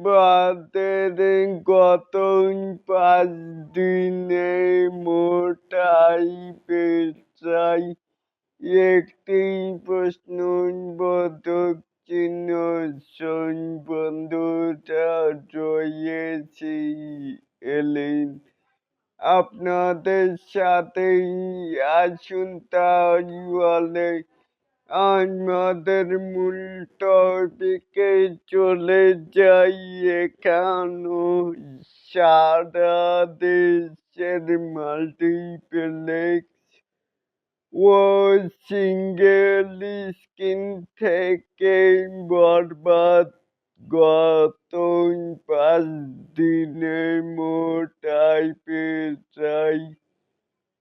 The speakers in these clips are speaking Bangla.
বাদের গত ৫ দিনে মোটাই প্রায় একটি প্রশ্নবোধক চিহ্ন বন্ধুরা রয়েছে এলেন আপনাদের সাথেই। আসুন তাহলে আমাদের মূল টপিকে চলে যাই। এখানো সারা দেশের মাল্টিপ্লেক্স ও সিঙ্গেল স্ক্রিন থেকে বরবাদ গত ৫ দিনে মোটাই প্রায়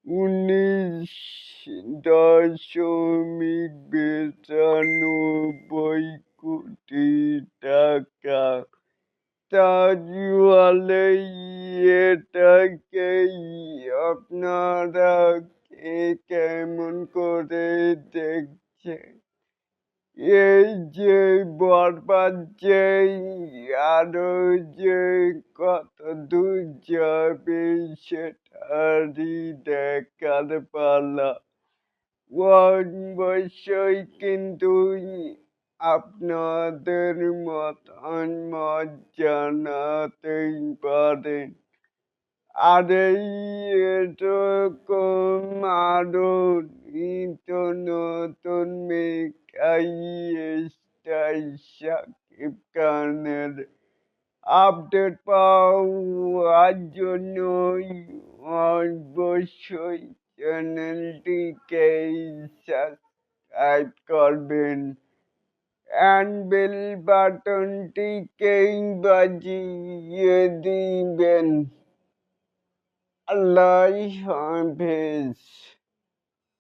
১৯.৯২ কোটি টাকা। তাহলে এটাকেই আপনারা কেমন করে দেখছেন? এই যে বরবাদ যে আরো যে কতদূর যাবে সেটারই দেখার পালা। অবশ্যই কিন্তু আপনাদের মতামত জানাতেই পারেন। আর এরকম আরো নিত্য নতুন মেকাই স্টাইল শাকিব খানের আপডেট পাওয়ার জন্য অবশ্যই চ্যানেলটিকে সাবস্ক্রাইব করবেন and বেল বাটনটিকে বাজিয়ে দিবেন। আল্লাহ হাফেজ।